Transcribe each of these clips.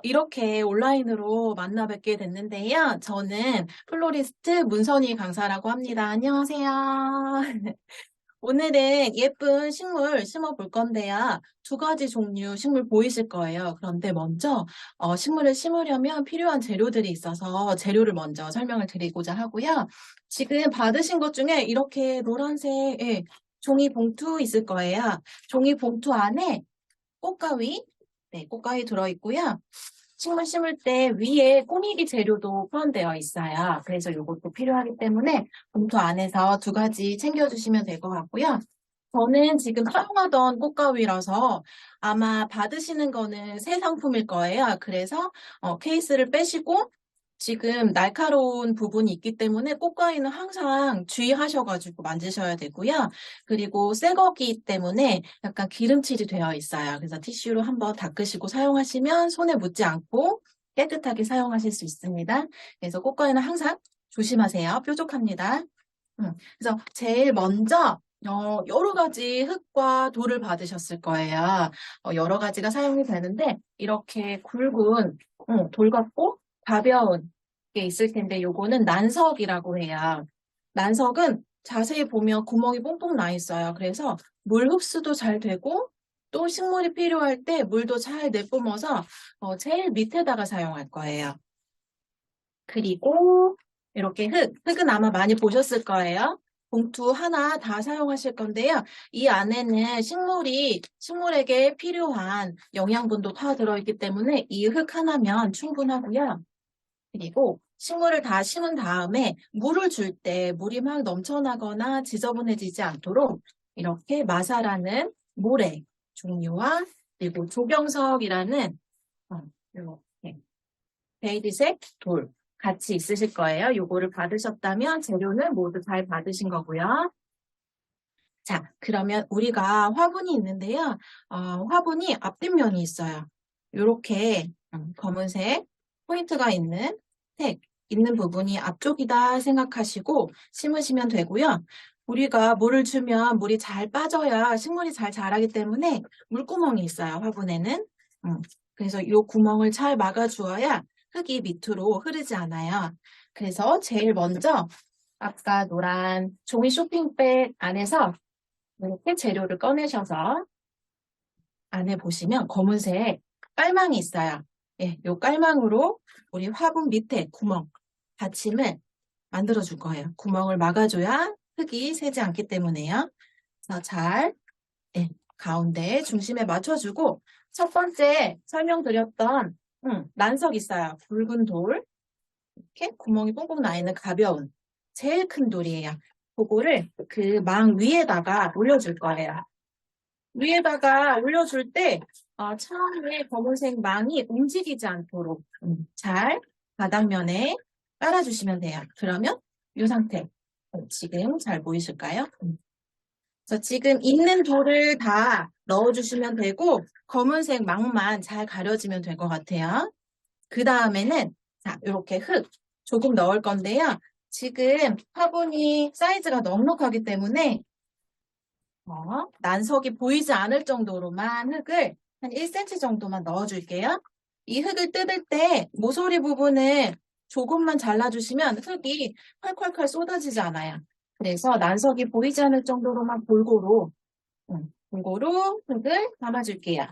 이렇게 온라인으로 만나 뵙게 됐는데요. 저는 플로리스트 문선희 강사라고 합니다. 안녕하세요. 오늘은 예쁜 식물 심어 볼 건데요. 두 가지 종류 식물 보이실 거예요. 그런데 먼저 식물을 심으려면 필요한 재료들이 있어서 재료를 먼저 설명을 드리고자 하고요. 지금 받으신 것 중에 이렇게 노란색 종이 봉투 있을 거예요. 종이 봉투 안에 꽃가위, 네, 꽃가위 들어있고요. 식물 심을 때 위에 꾸미기 재료도 포함되어 있어요. 그래서 이것도 필요하기 때문에 봉투 안에서 두 가지 챙겨주시면 될 것 같고요. 저는 지금 사용하던 꽃가위라서 아마 받으시는 거는 새 상품일 거예요. 그래서 케이스를 빼시고 지금 날카로운 부분이 있기 때문에 꽃가위는 항상 주의하셔가지고 만지셔야 되고요. 그리고 새 거기 때문에 약간 기름칠이 되어 있어요. 그래서 티슈로 한번 닦으시고 사용하시면 손에 묻지 않고 깨끗하게 사용하실 수 있습니다. 그래서 꽃가위는 항상 조심하세요. 뾰족합니다. 그래서 제일 먼저 여러 가지 흙과 돌을 받으셨을 거예요. 여러 가지가 사용이 되는데 이렇게 굵은 돌 같고 가벼운 게 있을 텐데 요거는 난석이라고 해요. 난석은 자세히 보면 구멍이 뽕뽕 나 있어요. 그래서 물 흡수도 잘 되고 또 식물이 필요할 때 물도 잘 내뿜어서 제일 밑에다가 사용할 거예요. 그리고 이렇게 흙은 아마 많이 보셨을 거예요. 봉투 하나 다 사용하실 건데요. 이 안에는 식물에게 필요한 영양분도 다 들어있기 때문에 이 흙 하나면 충분하고요. 그리고 식물을 다 심은 다음에 물을 줄 때 물이 막 넘쳐나거나 지저분해지지 않도록 이렇게 마사라는 모래 종류와 그리고 조경석이라는 이렇게 베이지색 돌 같이 있으실 거예요. 요거를 받으셨다면 재료는 모두 잘 받으신 거고요. 자, 그러면 우리가 화분이 있는데요. 화분이 앞뒷면이 있어요. 이렇게 검은색 포인트가 있는 택 있는 부분이 앞쪽이다 생각하시고 심으시면 되고요. 우리가 물을 주면 물이 잘 빠져야 식물이 잘 자라기 때문에 물구멍이 있어요, 화분에는. 그래서 이 구멍을 잘 막아주어야 흙이 밑으로 흐르지 않아요. 그래서 제일 먼저 아까 노란 종이 쇼핑백 안에서 이렇게 재료를 꺼내셔서 안에 보시면 검은색 깔망이 있어요. 예, 요 깔망으로 우리 화분 밑에 구멍, 받침을 만들어 줄 거예요. 구멍을 막아줘야 흙이 새지 않기 때문에요. 그래서 잘 가운데 중심에 맞춰주고 첫 번째 설명드렸던 난석 있어요. 붉은 돌, 이렇게 구멍이 뽕뽕 나 있는 가벼운 제일 큰 돌이에요. 그거를 그 망 위에다가 올려줄 거예요. 위에다가 올려줄 때 처음에 검은색 망이 움직이지 않도록 잘 바닥면에 깔아주시면 돼요. 그러면 이 상태 지금 잘 보이실까요? 그래서 지금 있는 돌을 다 넣어주시면 되고 검은색 망만 잘 가려지면 될 것 같아요. 그 다음에는 자 이렇게 흙 조금 넣을 건데요. 지금 화분이 사이즈가 넉넉하기 때문에 난석이 보이지 않을 정도로만 흙을 한 1cm 정도만 넣어줄게요. 이 흙을 뜯을 때 모서리 부분을 조금만 잘라주시면 흙이 콸콸콸 쏟아지지 않아요. 그래서 난석이 보이지 않을 정도로만 골고루 흙을 담아줄게요.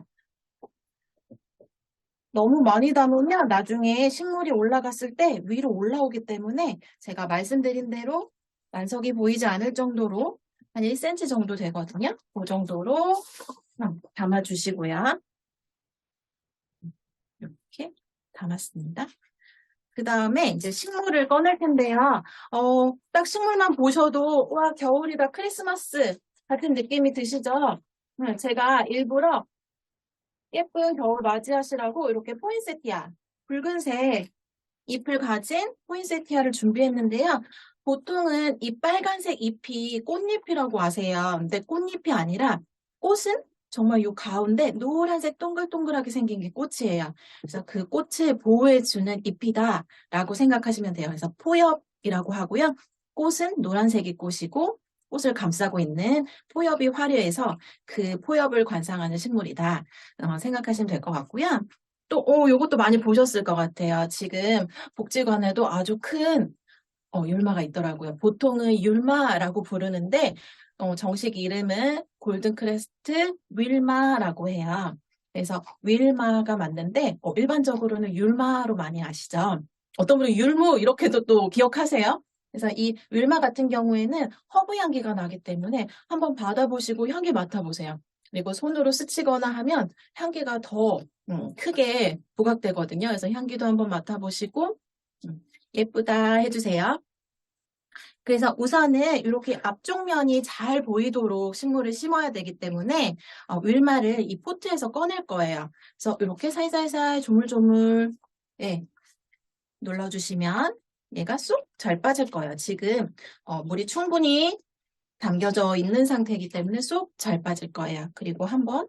너무 많이 담으면 나중에 식물이 올라갔을 때 위로 올라오기 때문에 제가 말씀드린 대로 난석이 보이지 않을 정도로 한 1cm 정도 되거든요. 그 정도로 담아주시고요. 이렇게 담았습니다. 그 다음에 이제 식물을 꺼낼 텐데요. 딱 식물만 보셔도 와 겨울이다 크리스마스 같은 느낌이 드시죠? 제가 일부러 예쁜 겨울 맞이하시라고 이렇게 포인세티아 붉은색 잎을 가진 포인세티아를 준비했는데요. 보통은 이 빨간색 잎이 꽃잎이라고 아세요. 근데 꽃잎이 아니라 꽃은 정말 이 가운데 노란색 동글동글하게 생긴 게 꽃이에요. 그래서 그 꽃을 보호해주는 잎이다라고 생각하시면 돼요. 그래서 포엽이라고 하고요. 꽃은 노란색이 꽃이고 꽃을 감싸고 있는 포엽이 화려해서 그 포엽을 관상하는 식물이다 생각하시면 될 것 같고요. 또, 요것도 많이 보셨을 것 같아요. 지금 복지관에도 아주 큰 율마가 있더라고요. 보통은 율마라고 부르는데, 정식 이름은 골든크레스트 윌마라고 해요. 그래서 윌마가 맞는데, 일반적으로는 율마로 많이 아시죠? 어떤 분은 율무 이렇게도 또 기억하세요? 그래서 이 윌마 같은 경우에는 허브 향기가 나기 때문에 한번 받아보시고 향기 맡아보세요. 그리고 손으로 스치거나 하면 향기가 더 크게 부각되거든요. 그래서 향기도 한번 맡아보시고, 예쁘다 해주세요. 그래서 우선은 이렇게 앞쪽 면이 잘 보이도록 식물을 심어야 되기 때문에 윌마를 이 포트에서 꺼낼 거예요. 그래서 이렇게 살살살 조물조물 예, 눌러주시면 얘가 쏙 잘 빠질 거예요. 지금 물이 충분히 담겨져 있는 상태이기 때문에 쏙 잘 빠질 거예요. 그리고 한번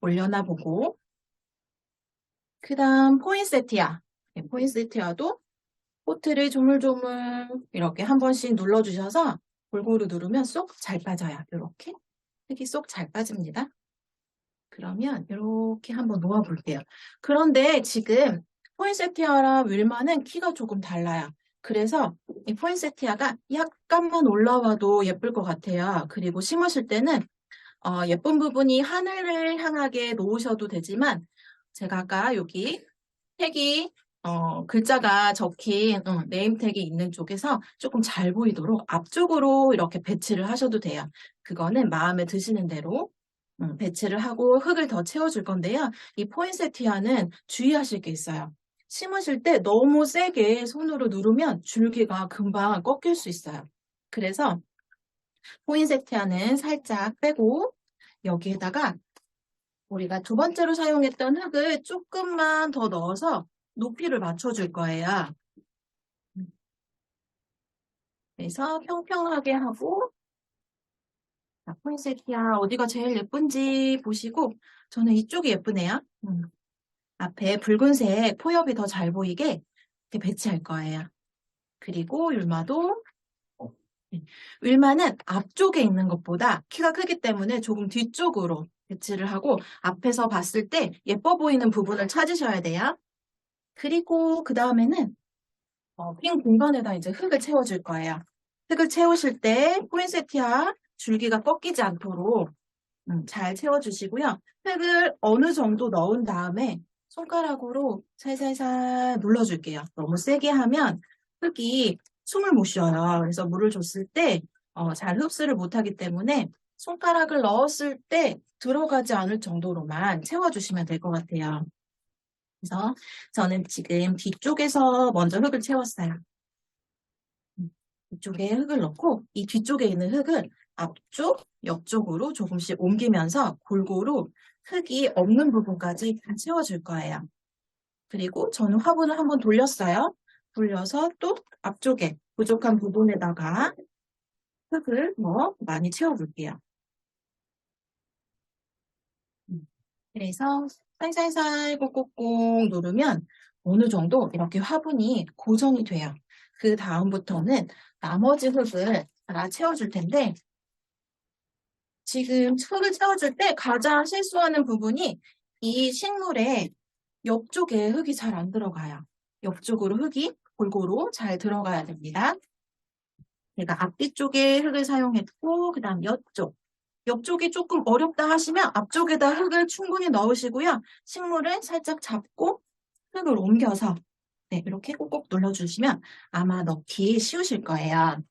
올려놔 보고 그 다음 포인세티아. 포인세티아도 포트를 조물조물 이렇게 한 번씩 눌러주셔서 골고루 누르면 쏙 잘 빠져요. 이렇게 흙이 쏙 잘 빠집니다. 그러면 이렇게 한번 놓아볼게요. 그런데 지금 포인세티아랑 윌마는 키가 조금 달라요. 그래서 이 포인세티아가 약간만 올라와도 예쁠 것 같아요. 그리고 심으실 때는 예쁜 부분이 하늘을 향하게 놓으셔도 되지만 제가 아까 여기 택이 글자가 적힌 네임택이 있는 쪽에서 조금 잘 보이도록 앞쪽으로 이렇게 배치를 하셔도 돼요. 그거는 마음에 드시는 대로 배치를 하고 흙을 더 채워줄 건데요. 이 포인세티아는 주의하실 게 있어요. 심으실 때 너무 세게 손으로 누르면 줄기가 금방 꺾일 수 있어요. 그래서 포인세티아는 살짝 빼고 여기에다가 우리가 두 번째로 사용했던 흙을 조금만 더 넣어서 높이를 맞춰줄 거예요. 그래서 평평하게 하고 포인세티아 어디가 제일 예쁜지 보시고 저는 이쪽이 예쁘네요. 앞에 붉은색 포엽이 더 잘 보이게 이렇게 배치할 거예요. 그리고 율마도 네. 윌마는 앞쪽에 있는 것보다 키가 크기 때문에 조금 뒤쪽으로 배치를 하고 앞에서 봤을 때 예뻐 보이는 부분을 찾으셔야 돼요. 그리고 그 다음에는 빈 공간에다 이제 흙을 채워줄 거예요. 흙을 채우실 때 포인세티아 줄기가 꺾이지 않도록 잘 채워주시고요. 흙을 어느 정도 넣은 다음에 손가락으로 살살살 눌러줄게요. 너무 세게 하면 흙이 숨을 못 쉬어요. 그래서 물을 줬을 때 잘 흡수를 못하기 때문에 손가락을 넣었을 때 들어가지 않을 정도로만 채워주시면 될 것 같아요. 그래서 저는 지금 뒤쪽에서 먼저 흙을 채웠어요. 이쪽에 흙을 넣고 이 뒤쪽에 있는 흙을 앞쪽, 옆쪽으로 조금씩 옮기면서 골고루 흙이 없는 부분까지 다 채워줄 거예요. 그리고 저는 화분을 한번 돌렸어요. 돌려서 또 앞쪽에 부족한 부분에다가 흙을 많이 채워볼게요. 그래서 살살살 꼭꼭꼭 누르면 어느 정도 이렇게 화분이 고정이 돼요. 그 다음부터는 나머지 흙을 다 채워줄 텐데 지금 흙을 채워줄 때 가장 실수하는 부분이 이 식물의 옆쪽에 흙이 잘 안 들어가요. 옆쪽으로 흙이 골고루 잘 들어가야 됩니다. 제가 앞뒤쪽에 흙을 사용했고 그 다음 옆쪽. 옆쪽이 조금 어렵다 하시면 앞쪽에다 흙을 충분히 넣으시고요. 식물을 살짝 잡고 흙을 옮겨서 네, 이렇게 꼭꼭 눌러주시면 아마 넣기 쉬우실 거예요.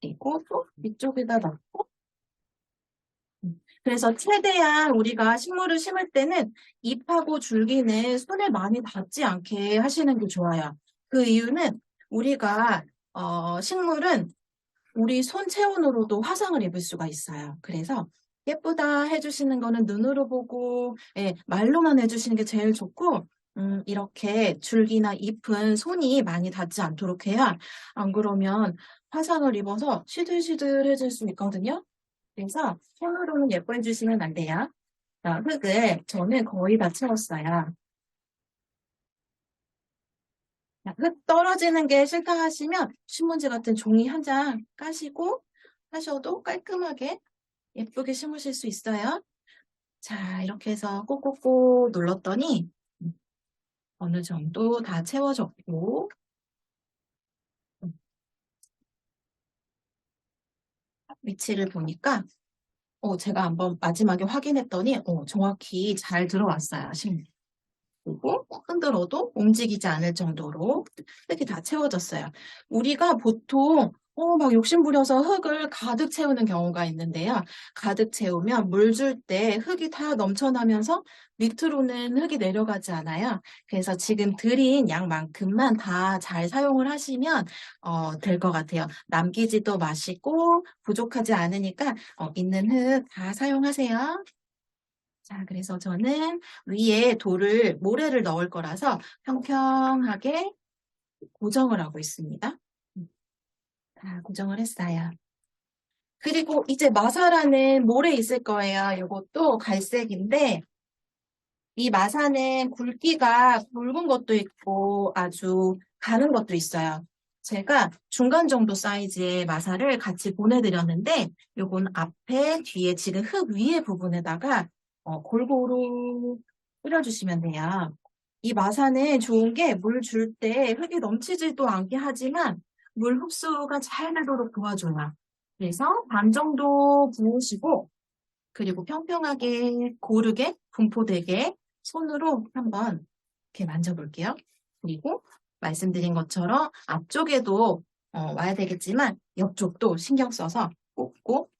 그리고 또 이쪽에다 넣고 그래서 최대한 우리가 식물을 심을 때는 잎하고 줄기는 손에 많이 닿지 않게 하시는 게 좋아요. 그 이유는 우리가 식물은 우리 손 체온으로도 화상을 입을 수가 있어요. 그래서 예쁘다 해주시는 거는 눈으로 보고 말로만 해주시는 게 제일 좋고 이렇게 줄기나 잎은 손이 많이 닿지 않도록 해야 안 그러면 화상을 입어서 시들시들해질 수 있거든요. 그래서 손으로는 예뻐해 주시면 안 돼요. 자, 흙을 저는 거의 다 채웠어요. 자, 흙 떨어지는 게 싫다 하시면 신문지 같은 종이 한 장 까시고 하셔도 깔끔하게 예쁘게 심으실 수 있어요. 자, 이렇게 해서 꼭꼭꼭 눌렀더니 어느 정도 다 채워졌고 위치를 보니까 제가 한번 마지막에 확인했더니 정확히 잘 들어왔어요. 그리고 흔들어도 움직이지 않을 정도로 흙이 다 채워졌어요. 우리가 보통 막 욕심부려서 흙을 가득 채우는 경우가 있는데요. 가득 채우면 물 줄 때 흙이 다 넘쳐나면서 밑으로는 흙이 내려가지 않아요. 그래서 지금 드린 양만큼만 다 잘 사용을 하시면 될 것 같아요. 남기지도 마시고 부족하지 않으니까 있는 흙 다 사용하세요. 자, 그래서 저는 위에 모래를 넣을 거라서 평평하게 고정을 하고 있습니다. 다 고정을 했어요. 그리고 이제 마사라는 모래 있을 거예요. 이것도 갈색인데 이 마사는 굵기가 굵은 것도 있고 아주 가는 것도 있어요. 제가 중간 정도 사이즈의 마사를 같이 보내드렸는데 요건 앞에, 뒤에 지금 흙 위에 부분에다가 골고루 뿌려주시면 돼요. 이 마사는 좋은 게 물 줄 때 흙이 넘치지도 않게 하지만 물 흡수가 잘 되도록 도와줘요. 그래서 반 정도 부으시고 그리고 평평하게 고르게 분포되게 손으로 한번 이렇게 만져볼게요. 그리고 말씀드린 것처럼 앞쪽에도 와야 되겠지만 옆쪽도 신경 써서 꼭꼭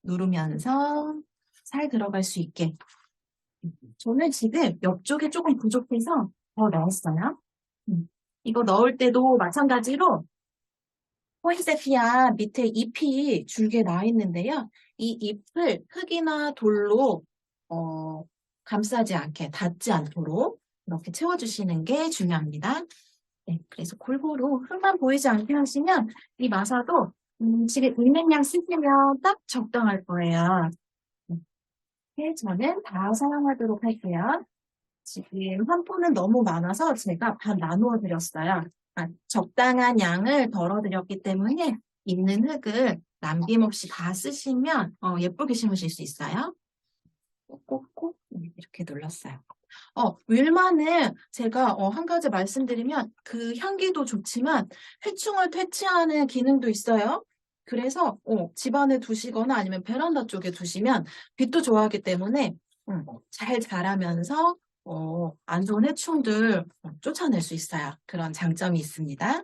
누르면서 잘 들어갈 수 있게. 저는 지금 옆쪽에 조금 부족해서 더 넣었어요. 이거 넣을 때도 마찬가지로 포인세티아 밑에 잎이 줄게 나 있는데요. 이 잎을 흙이나 돌로 감싸지 않게, 닿지 않도록 이렇게 채워주시는 게 중요합니다. 네, 그래서 골고루 흙만 보이지 않게 하시면 이 마사도 지금 있는 양 쓰시면 딱 적당할 거예요. 네, 저는 다 사용하도록 할게요. 지금 한 포는 너무 많아서 제가 반 나누어 드렸어요. 적당한 양을 덜어드렸기 때문에 있는 흙을 남김없이 다 쓰시면 예쁘게 심으실 수 있어요. 꼭꼭꼭 이렇게 눌렀어요. 윌마는 제가 한 가지 말씀드리면 그 향기도 좋지만 해충을 퇴치하는 기능도 있어요. 그래서 집안에 두시거나 아니면 베란다 쪽에 두시면 빛도 좋아하기 때문에 잘 자라면서 안 좋은 해충들 쫓아낼 수 있어요. 그런 장점이 있습니다.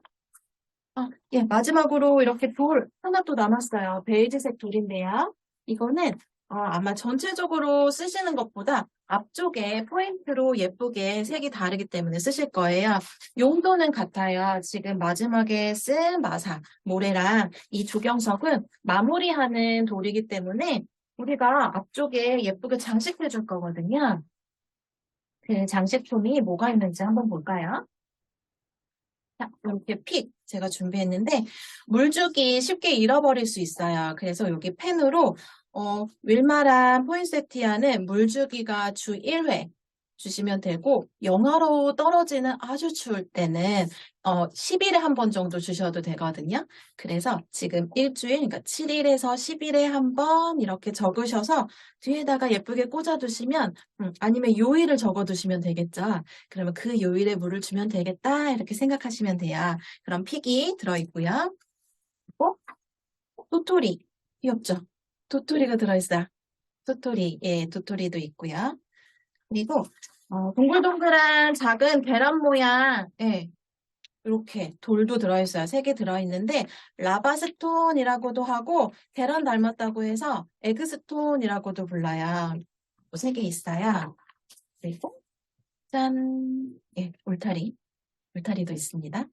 예, 마지막으로 이렇게 돌 하나 또 남았어요. 베이지색 돌인데요. 이거는 아마 전체적으로 쓰시는 것보다 앞쪽에 포인트로 예쁘게 색이 다르기 때문에 쓰실 거예요. 용도는 같아요. 지금 마지막에 쓴 마사, 모래랑 이 조경석은 마무리하는 돌이기 때문에 우리가 앞쪽에 예쁘게 장식해 줄 거거든요. 그 장식품이 뭐가 있는지 한번 볼까요? 자, 이렇게 픽 제가 준비했는데 물주기 쉽게 잃어버릴 수 있어요. 그래서 여기 펜으로 윌마란 포인세티아는 물주기가 주 1회 주시면 되고 영하로 떨어지는 아주 추울 때는 10일에 한 번 정도 주셔도 되거든요. 그래서 지금 일주일, 그러니까 7일에서 10일에 한 번 이렇게 적으셔서 뒤에다가 예쁘게 꽂아두시면 아니면 요일을 적어두시면 되겠죠. 그러면 그 요일에 물을 주면 되겠다 이렇게 생각하시면 돼요. 그럼 픽이 들어있고요. 그리고 도토리 귀엽죠? 도토리가 들어있어요. 도토리, 예, 도토리도 있고요. 그리고 동글동글한 작은 계란 모양, 예, 이렇게 돌도 들어있어요. 3개 들어있는데 라바스톤이라고도 하고 계란 닮았다고 해서 에그스톤이라고도 불러요. 3개 있어요. 그리고 짠, 예, 울타리도 있습니다.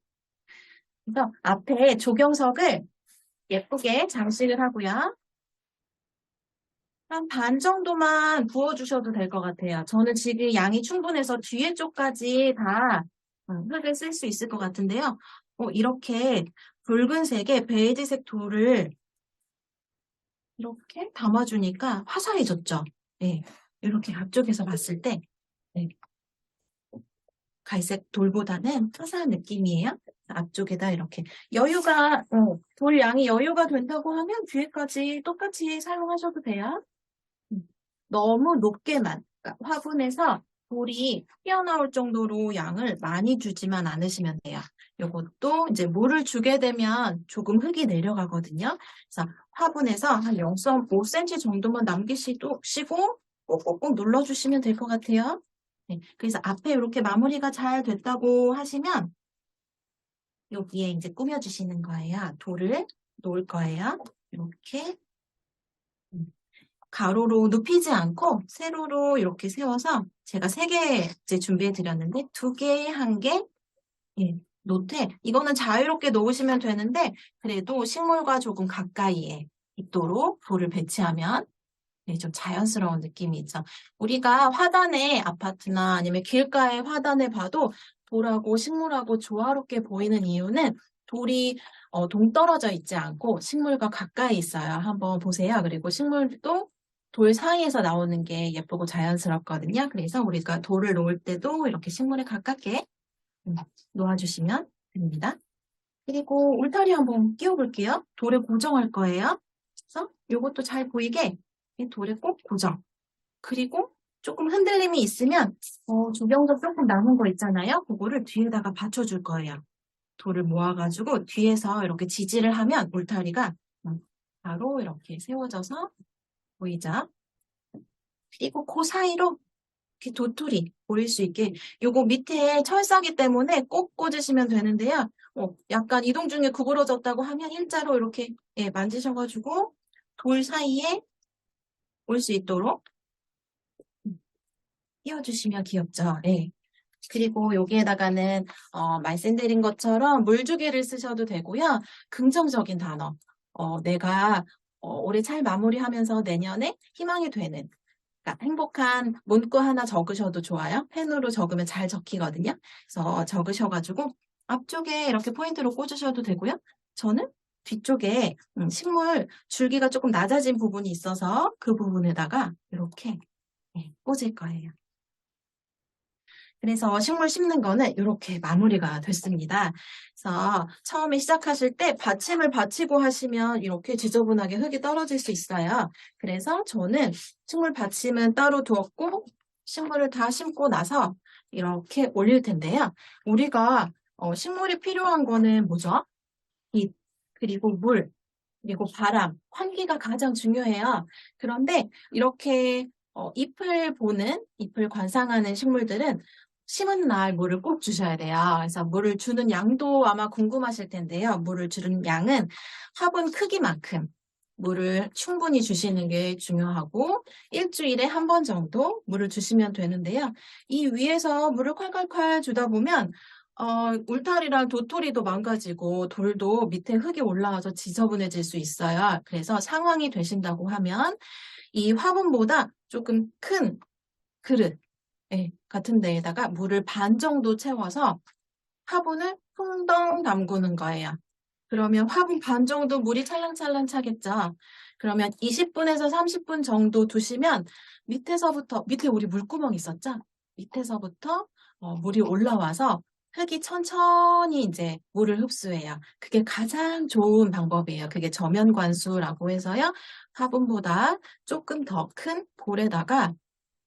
그래서 앞에 조경석을 예쁘게 장식을 하고요. 한 반 정도만 부어주셔도 될 것 같아요. 저는 지금 양이 충분해서 뒤에 쪽까지 다 흙을 쓸 수 있을 것 같은데요. 이렇게 붉은색의 베이지색 돌을 이렇게 담아주니까 화사해졌죠. 네, 이렇게 앞쪽에서 봤을 때 네, 갈색 돌보다는 화사한 느낌이에요. 앞쪽에다 이렇게 돌 양이 여유가 된다고 하면 뒤에까지 똑같이 사용하셔도 돼요. 너무 높게만, 그러니까 화분에서 돌이 튀어나올 정도로 양을 많이 주지만 않으시면 돼요. 요것도 이제 물을 주게 되면 조금 흙이 내려가거든요. 그래서 화분에서 한 0.5cm 정도만 남기시고 꼭꼭꼭 눌러주시면 될 것 같아요. 네, 그래서 앞에 이렇게 마무리가 잘 됐다고 하시면 여기에 이제 꾸며주시는 거예요. 돌을 놓을 거예요. 이렇게 가로로 눕히지 않고 세로로 이렇게 세워서 제가 3개 이제 준비해 드렸는데 2개, 1개, 예, 노트. 이거는 자유롭게 놓으시면 되는데 그래도 식물과 조금 가까이에 있도록 돌을 배치하면 네, 좀 자연스러운 느낌이 있죠. 우리가 화단에 아파트나 아니면 길가의 화단에 봐도 돌하고 식물하고 조화롭게 보이는 이유는 돌이 동떨어져 있지 않고 식물과 가까이 있어요. 한번 보세요. 그리고 식물도 돌 사이에서 나오는 게 예쁘고 자연스럽거든요. 그래서 우리가 돌을 놓을 때도 이렇게 식물에 가깝게 놓아주시면 됩니다. 그리고 울타리 한번 끼워볼게요. 돌에 고정할 거예요. 그래서 이것도 잘 보이게 이 돌에 꼭 고정. 그리고 조금 흔들림이 있으면 조경석 조금 남은 거 있잖아요. 그거를 뒤에다가 받쳐줄 거예요. 돌을 모아가지고 뒤에서 이렇게 지지를 하면 울타리가 바로 이렇게 세워져서 보이죠? 그리고 그 사이로 이렇게 도토리 보일 수 있게 요거 밑에 철사기 때문에 꼭 꽂으시면 되는데요. 약간 이동 중에 구부러졌다고 하면 일자로 이렇게 만지셔가지고 돌 사이에 올 수 있도록 띄워주시면 귀엽죠. 네. 그리고 여기에다가는 말씀드린 것처럼 물주기를 쓰셔도 되고요. 긍정적인 단어. 내가 올해 잘 마무리하면서 내년에 희망이 되는 그러니까 행복한 문구 하나 적으셔도 좋아요. 펜으로 적으면 잘 적히거든요. 그래서 적으셔가지고 앞쪽에 이렇게 포인트로 꽂으셔도 되고요. 저는 뒤쪽에 식물 줄기가 조금 낮아진 부분이 있어서 그 부분에다가 이렇게 꽂을 거예요. 그래서 식물 심는 거는 이렇게 마무리가 됐습니다. 그래서 처음에 시작하실 때 받침을 받치고 하시면 이렇게 지저분하게 흙이 떨어질 수 있어요. 그래서 저는 식물 받침은 따로 두었고 식물을 다 심고 나서 이렇게 올릴 텐데요. 우리가 식물이 필요한 거는 뭐죠? 빛, 그리고 물, 그리고 바람, 환기가 가장 중요해요. 그런데 이렇게 잎을 관상하는 식물들은 심은 날 물을 꼭 주셔야 돼요. 그래서 물을 주는 양도 아마 궁금하실 텐데요. 물을 주는 양은 화분 크기만큼 물을 충분히 주시는 게 중요하고 일주일에 한 번 정도 물을 주시면 되는데요. 이 위에서 물을 콸콸콸 주다 보면 울타리랑 도토리도 망가지고 돌도 밑에 흙이 올라와서 지저분해질 수 있어요. 그래서 상황이 되신다고 하면 이 화분보다 조금 큰 그릇 같은 데에다가 물을 반 정도 채워서 화분을 풍덩 담그는 거예요. 그러면 화분 반 정도 물이 찰랑찰랑 차겠죠. 그러면 20분에서 30분 정도 두시면 밑에 우리 물구멍 있었죠? 밑에서부터 물이 올라와서 흙이 천천히 이제 물을 흡수해요. 그게 가장 좋은 방법이에요. 그게 저면관수라고 해서요. 화분보다 조금 더 큰 볼에다가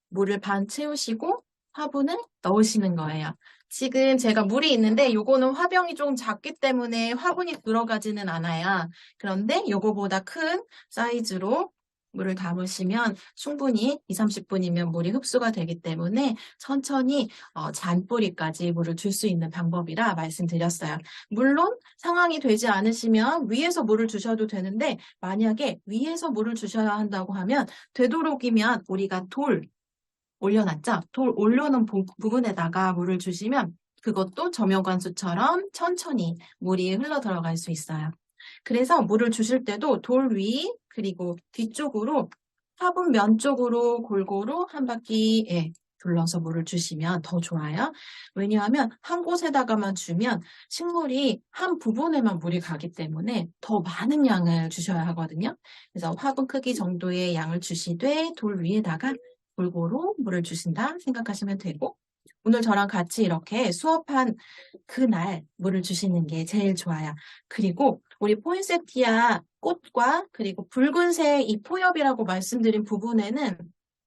물을 반 채우시고 화분을 넣으시는 거예요. 지금 제가 물이 있는데 요거는 화병이 조금 작기 때문에 화분이 들어가지는 않아요. 그런데 요거보다 큰 사이즈로 물을 담으시면 충분히 2, 30분이면 물이 흡수가 되기 때문에 천천히 잔뿌리까지 물을 줄 수 있는 방법이라 말씀드렸어요. 물론 상황이 되지 않으시면 위에서 물을 주셔도 되는데 만약에 위에서 물을 주셔야 한다고 하면 되도록이면 우리가 돌 올려놨죠? 돌 올려놓은 부분에다가 물을 주시면 그것도 저면관수처럼 천천히 물이 흘러 들어갈 수 있어요. 그래서 물을 주실 때도 돌 위 그리고 뒤쪽으로 화분 면 쪽으로 골고루 한 바퀴 둘러서 물을 주시면 더 좋아요. 왜냐하면 한 곳에다가만 주면 식물이 한 부분에만 물이 가기 때문에 더 많은 양을 주셔야 하거든요. 그래서 화분 크기 정도의 양을 주시되 돌 위에다가 골고루 물을 주신다 생각하시면 되고 오늘 저랑 같이 이렇게 수업한 그날 물을 주시는 게 제일 좋아요. 그리고 우리 포인세티아 꽃과 그리고 붉은색 이 포엽이라고 말씀드린 부분에는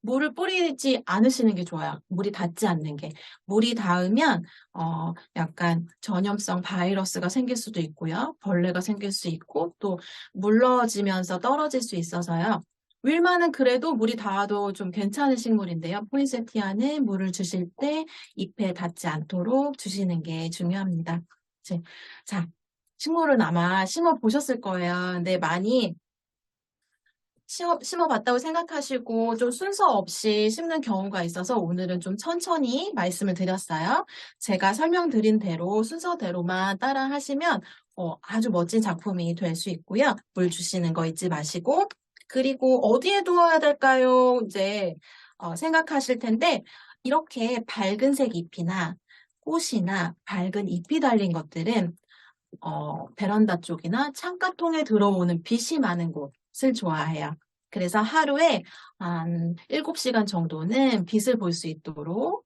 물을 뿌리지 않으시는 게 좋아요. 물이 닿지 않는 게. 물이 닿으면 약간 전염성 바이러스가 생길 수도 있고요. 벌레가 생길 수 있고 또 물러지면서 떨어질 수 있어서요. 윌마는 그래도 물이 닿아도 좀 괜찮은 식물인데요. 포인세티아는 물을 주실 때 잎에 닿지 않도록 주시는 게 중요합니다. 자, 식물은 아마 심어 보셨을 거예요. 근데 많이 심어봤다고 생각하시고 좀 순서 없이 심는 경우가 있어서 오늘은 좀 천천히 말씀을 드렸어요. 제가 설명드린 대로 순서대로만 따라 하시면 아주 멋진 작품이 될 수 있고요. 물 주시는 거 잊지 마시고 그리고 어디에 두어야 될까요? 이제 생각하실 텐데 이렇게 밝은색 잎이나 꽃이나 밝은 잎이 달린 것들은 베란다 쪽이나 창가통에 들어오는 빛이 많은 곳을 좋아해요. 그래서 하루에 한 7시간 정도는 빛을 볼 수 있도록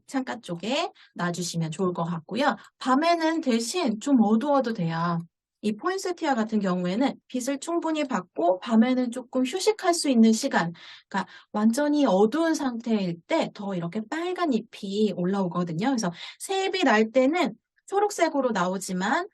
창가 쪽에 놔주시면 좋을 것 같고요. 밤에는 대신 좀 어두워도 돼요. 이 포인세티아 같은 경우에는 빛을 충분히 받고 밤에는 조금 휴식할 수 있는 시간, 그러니까 완전히 어두운 상태일 때 더 이렇게 빨간 잎이 올라오거든요. 그래서 새잎이 날 때는 초록색으로 나오지만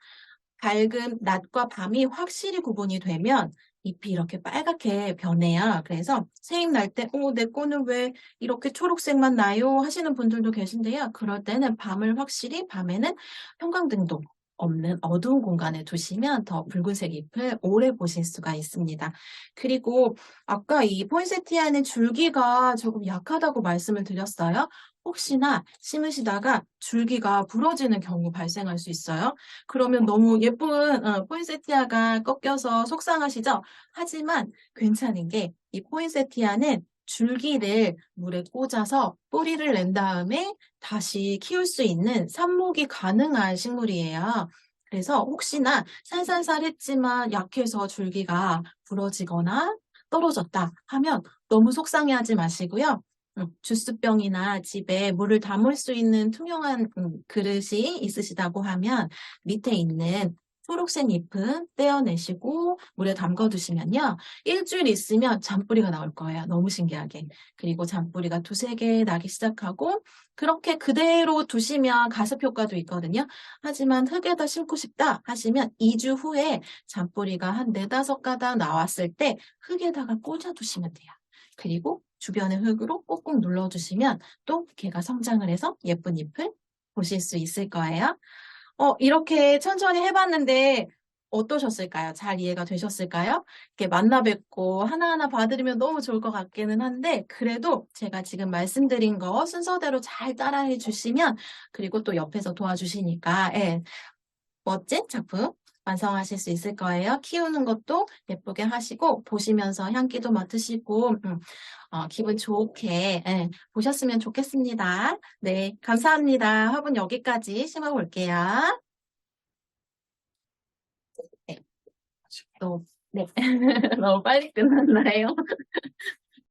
밝은 낮과 밤이 확실히 구분이 되면 잎이 이렇게 빨갛게 변해요. 그래서 새잎 날 때, 내 거는 왜 이렇게 초록색만 나요? 하시는 분들도 계신데요. 그럴 때는 밤을 확실히, 밤에는 형광등도 없는 어두운 공간에 두시면 더 붉은색 잎을 오래 보실 수가 있습니다. 그리고 아까 이 포인세티아는 줄기가 조금 약하다고 말씀을 드렸어요. 혹시나 심으시다가 줄기가 부러지는 경우 발생할 수 있어요. 그러면 너무 예쁜 포인세티아가 꺾여서 속상하시죠? 하지만 괜찮은 게 이 포인세티아는 줄기를 물에 꽂아서 뿌리를 낸 다음에 다시 키울 수 있는 삽목이 가능한 식물이에요. 그래서 혹시나 살살살했지만 약해서 줄기가 부러지거나 떨어졌다 하면 너무 속상해하지 마시고요. 주스병이나 집에 물을 담을 수 있는 투명한 그릇이 있으시다고 하면 밑에 있는 초록색 잎은 떼어내시고 물에 담궈 두시면요. 일주일 있으면 잔뿌리가 나올 거예요. 너무 신기하게. 그리고 잔뿌리가 두세 개 나기 시작하고 그렇게 그대로 두시면 가습 효과도 있거든요. 하지만 흙에다 심고 싶다 하시면 2주 후에 잔뿌리가 한 4~5가닥 나왔을 때 흙에다가 꽂아 두시면 돼요. 그리고 주변의 흙으로 꾹꾹 눌러주시면 또 걔가 성장을 해서 예쁜 잎을 보실 수 있을 거예요. 이렇게 천천히 해봤는데 어떠셨을까요? 잘 이해가 되셨을까요? 이렇게 만나 뵙고 하나하나 봐드리면 너무 좋을 것 같기는 한데 그래도 제가 지금 말씀드린 거 순서대로 잘 따라해 주시면 그리고 또 옆에서 도와주시니까 멋진 작품 완성하실 수 있을 거예요. 키우는 것도 예쁘게 하시고 보시면서 향기도 맡으시고 기분 좋게 보셨으면 좋겠습니다. 네, 감사합니다. 화분 여기까지 심어볼게요. 네, 또, 네. 너무 빨리 끝났나요?